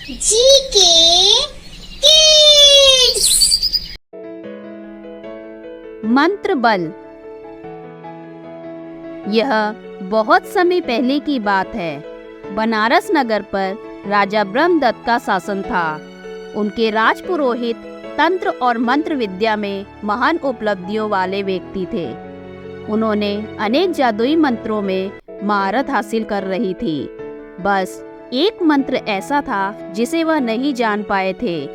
GK kids. मंत्र बल। यह बहुत समय पहले की बात है। बनारस नगर पर राजा ब्रह्मदत्त का शासन था। उनके राजपुरोहित तंत्र और मंत्र विद्या में महान उपलब्धियों वाले व्यक्ति थे। उन्होंने अनेक जादुई मंत्रों में महारत हासिल कर रही थी। बस एक मंत्र ऐसा था जिसे वह नहीं जान पाए थे।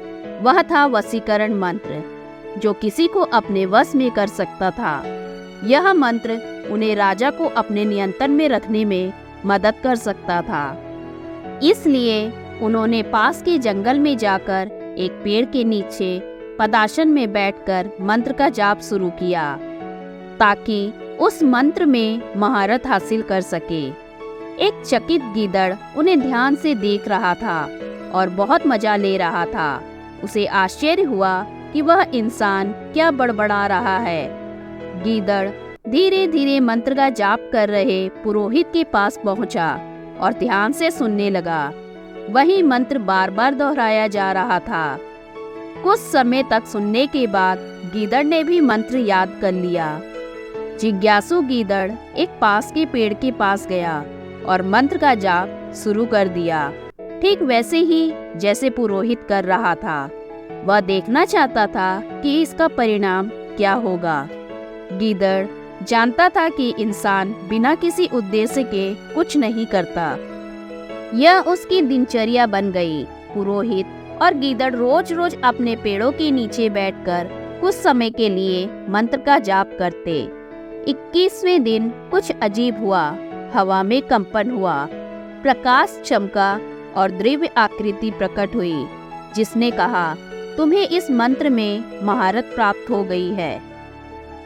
वह था वशीकरण मंत्र, जो किसी को अपने वश में कर सकता था। यह मंत्र उन्हें राजा को अपने नियंत्रण में रखने में मदद कर सकता था। इसलिए उन्होंने पास के जंगल में जाकर एक पेड़ के नीचे पदासन में बैठकर मंत्र का जाप शुरू किया, ताकि उस मंत्र में महारत हासिल कर सके। एक चकित गीदड़ उन्हें ध्यान से देख रहा था और बहुत मजा ले रहा था। उसे आश्चर्य हुआ कि वह इंसान क्या बड़बड़ा रहा है। गीदड़ धीरे धीरे मंत्र का जाप कर रहे पुरोहित के पास पहुंचा और ध्यान से सुनने लगा। वही मंत्र बार बार दोहराया जा रहा था। कुछ समय तक सुनने के बाद गीदड़ ने भी मंत्र याद कर लिया। जिज्ञासु गीदड़ एक पास के पेड़ के पास गया और मंत्र का जाप शुरू कर दिया, ठीक वैसे ही जैसे पुरोहित कर रहा था। वह देखना चाहता था कि इसका परिणाम क्या होगा। गीदड़ जानता था कि इंसान बिना किसी उद्देश्य के कुछ नहीं करता। यह उसकी दिनचर्या बन गई। पुरोहित और गीदड़ रोज रोज अपने पेड़ों के नीचे बैठकर कुछ समय के लिए मंत्र का जाप करते। 21वें दिन कुछ अजीब हुआ। हवा में कंपन हुआ, प्रकाश चमका और दिव्य आकृति प्रकट हुई, जिसने कहा, तुम्हें इस मंत्र में महारत प्राप्त हो गई है।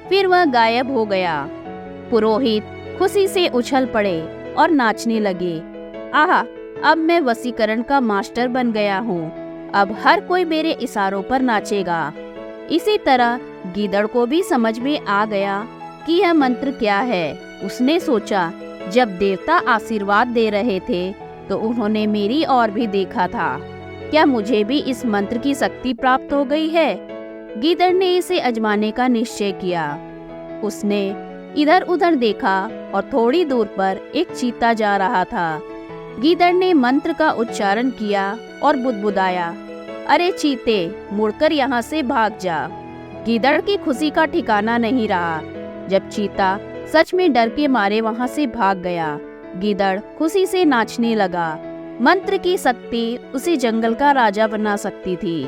फिर वह गायब हो गया। पुरोहित खुशी से उछल पड़े और नाचने लगे। आहा, अब मैं वशीकरण का मास्टर बन गया हूँ। अब हर कोई मेरे इशारों पर नाचेगा। इसी तरह गीदड़ को भी समझ में आ गया कि यह मंत्र क्या है। उसने सोचा, जब देवता आशीर्वाद दे रहे थे तो उन्होंने मेरी ओर भी देखा था। क्या मुझे भी इस मंत्र की शक्ति प्राप्त हो गई है? गीदड़ ने इसे आजमाने का निश्चय किया। उसने इधर उधर देखा और थोड़ी दूर पर एक चीता जा रहा था। गीदड़ ने मंत्र का उच्चारण किया और बुदबुदाया, अरे चीते, मुड़कर यहाँ से भाग जा। गीदड़ की खुशी का ठिकाना नहीं रहा जब चीता सच में डर के मारे वहां से भाग गया। गीदड़ खुशी से नाचने लगा। मंत्र की शक्ति उसे जंगल का राजा बना सकती थी।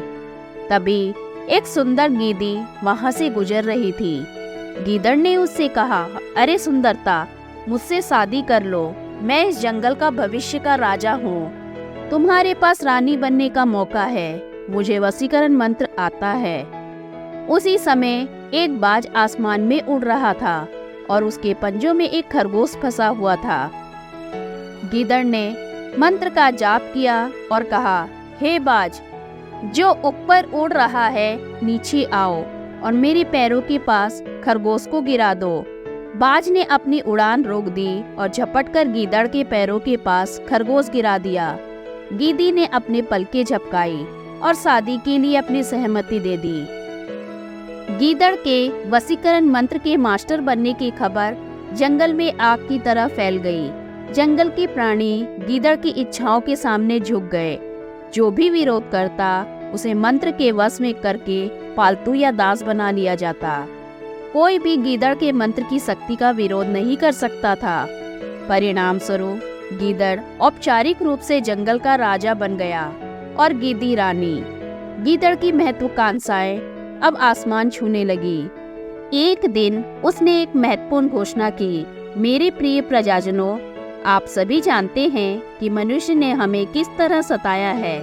तभी एक सुंदर गीदी वहां से गुजर रही थी। गीदड़ ने उससे कहा, अरे सुंदरता, मुझसे शादी कर लो। मैं इस जंगल का भविष्य का राजा हूँ। तुम्हारे पास रानी बनने का मौका है। मुझे वशीकरण मंत्र आता है। उसी समय एक बाज आसमान में उड़ रहा था और उसके पंजों में एक खरगोश फंसा हुआ था। गीदड़ ने मंत्र का जाप किया और कहा, हे बाज, जो ऊपर उड़ रहा है, नीचे आओ और मेरे पैरों के पास खरगोश को गिरा दो। बाज ने अपनी उड़ान रोक दी और झपटकर गीदड़ के पैरों के पास खरगोश गिरा दिया। गीदी ने अपने पलकें झपकाई और शादी के लिए अपनी सहमति दे दी। गीदड़ के वशीकरण मंत्र के मास्टर बनने की खबर जंगल में आग की तरह फैल गई। जंगल के प्राणी गीदड़ की इच्छाओं के सामने झुक गए। जो भी विरोध करता उसे मंत्र के वश में करके पालतू या दास बना लिया जाता। कोई भी गीदड़ के मंत्र की शक्ति का विरोध नहीं कर सकता था। परिणाम स्वरूप गीदड़ औपचारिक रूप से जंगल का राजा बन गया और गीदी रानी। गीदड़ की महत्वाकांक्षाएं अब आसमान छूने लगी। एक दिन उसने एक महत्वपूर्ण घोषणा की, मेरे प्रिय प्रजाजनों, आप सभी जानते हैं कि मनुष्य ने हमें किस तरह सताया है।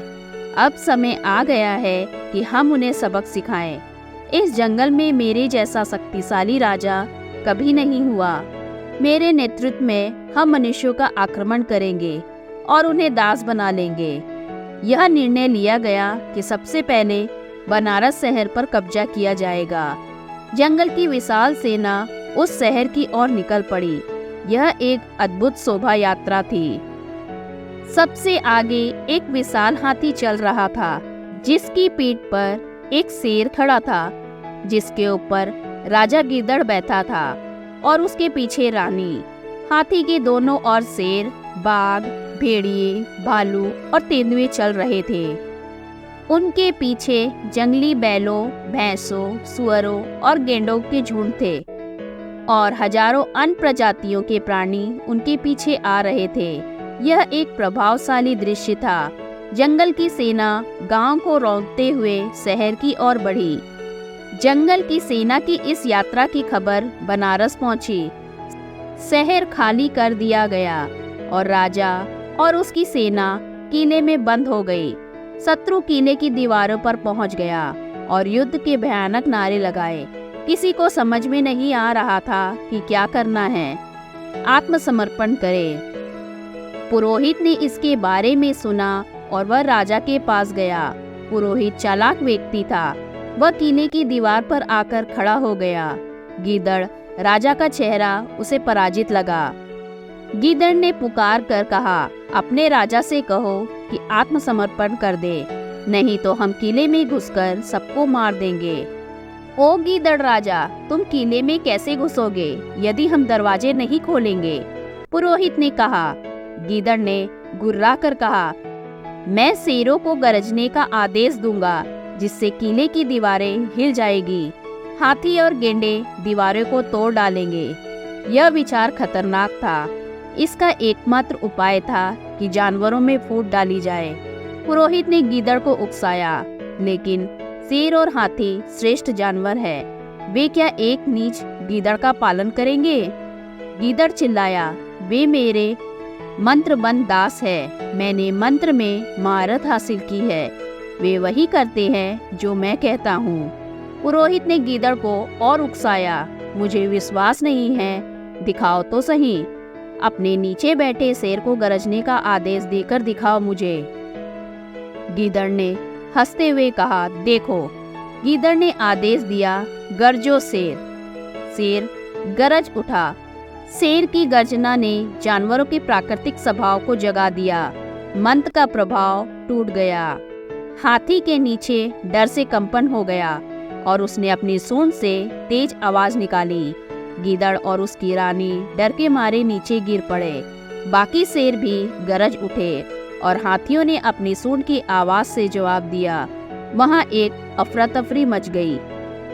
अब समय आ गया है कि हम उन्हें सबक सिखाएं। इस जंगल में मेरे जैसा शक्तिशाली राजा कभी नहीं हुआ। मेरे नेतृत्व में हम मनुष्यों का आक्रमण करेंगे और उन्हें दास बना लेंगे। यह निर्णय लिया गया कि सबसे पहले बनारस शहर पर कब्जा किया जाएगा। जंगल की विशाल सेना उस शहर की ओर निकल पड़ी। यह एक अद्भुत शोभा यात्रा थी। सबसे आगे एक विशाल हाथी चल रहा था, जिसकी पीठ पर एक शेर खड़ा था, जिसके ऊपर राजा गीदड़ बैठा था और उसके पीछे रानी। हाथी के दोनों ओर शेर, बाघ, भेड़िए, भालू और तेंदुए चल रहे थे। उनके पीछे जंगली बैलों, भैंसों, सुअरों और गेंडों के झुंड थे और हजारों अन्य प्रजातियों के प्राणी उनके पीछे आ रहे थे। यह एक प्रभावशाली दृश्य था। जंगल की सेना गांव को रौंदते हुए शहर की ओर बढ़ी। जंगल की सेना की इस यात्रा की खबर बनारस पहुंची। शहर खाली कर दिया गया और राजा और उसकी सेना किले में बंद हो गई। शत्रु किले की दीवारों पर पहुंच गया और युद्ध के भयानक नारे लगाए। किसी को समझ में नहीं आ रहा था कि क्या करना है। आत्मसमर्पण करें। पुरोहित ने इसके बारे में सुना और वह राजा के पास गया। पुरोहित चालाक व्यक्ति था। वह किले की दीवार पर आकर खड़ा हो गया। गीदड़ राजा का चेहरा उसे पराजित लगा। गीदड़ ने पुकार कर कहा, अपने राजा से कहो कि आत्मसमर्पण कर दे, नहीं तो हम किले में घुसकर सबको मार देंगे। ओ गीदड़ राजा, तुम किले में कैसे घुसोगे यदि हम दरवाजे नहीं खोलेंगे? पुरोहित ने कहा। गीदड़ ने गुर्रा कर कहा, मैं शेरों को गरजने का आदेश दूंगा, जिससे किले की दीवारें हिल जाएगी। हाथी और गेंडे दीवारों को तोड़ डालेंगे। यह विचार खतरनाक था। इसका एकमात्र उपाय था कि जानवरों में फूट डाली जाए। पुरोहित ने गीदड़ को उकसाया, लेकिन शेर और हाथी श्रेष्ठ जानवर है। वे क्या एक नीच गीदड़ का पालन करेंगे? गीदड़ चिल्लाया, वे मेरे मंत्रबंद दास है। मैंने मंत्र में महारत हासिल की है। वे वही करते हैं जो मैं कहता हूँ। पुरोहित ने गीदड़ को और उकसाया, मुझे विश्वास नहीं है, दिखाओ तो सही। अपने नीचे बैठे शेर को गरजने का आदेश देकर दिखाओ मुझे। गीदड़ ने हंसते हुए कहा, देखो। गीदड़ ने आदेश दिया, गरजो शेर। शेर गरज उठा। शेर की गर्जना ने जानवरों के प्राकृतिक स्वभाव को जगा दिया। मंत्र का प्रभाव टूट गया। हाथी के नीचे डर से कंपन हो गया और उसने अपनी सूंड से तेज आवाज निकाली। गीदड़ और उसकी रानी डर के मारे नीचे गिर पड़े। बाकी शेर भी गरज उठे और हाथियों ने अपनी सूंड की आवाज से जवाब दिया। वहां एक अफरा तफरी मच गई।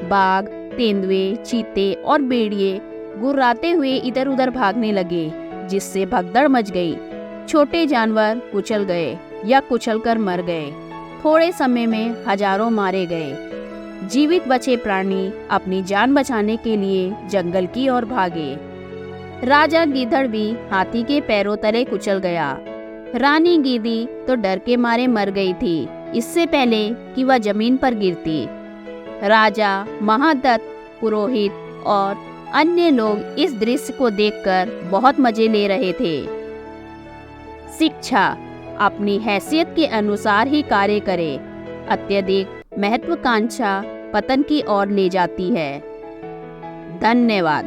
बाघ, तेंदुए, चीते और भेड़िए गुर्राते हुए इधर उधर भागने लगे, जिससे भगदड़ मच गई। छोटे जानवर कुचल गए या कुचलकर मर गए। थोड़े समय में हजारों मारे गए। जीवित बचे प्राणी अपनी जान बचाने के लिए जंगल की ओर भागे। राजा गीदड़ भी हाथी के पैरों तले कुचल गया। रानी गीदी तो डर के मारे मर गई थी, इससे पहले कि वह जमीन पर गिरती। राजा, महादत्त, पुरोहित और अन्य लोग इस दृश्य को देखकर बहुत मजे ले रहे थे। शिक्षा, अपनी हैसियत के अनुसार ही कार्य करें। अत्यधिक महत्वाकांक्षा पतन की ओर ले जाती है। धन्यवाद।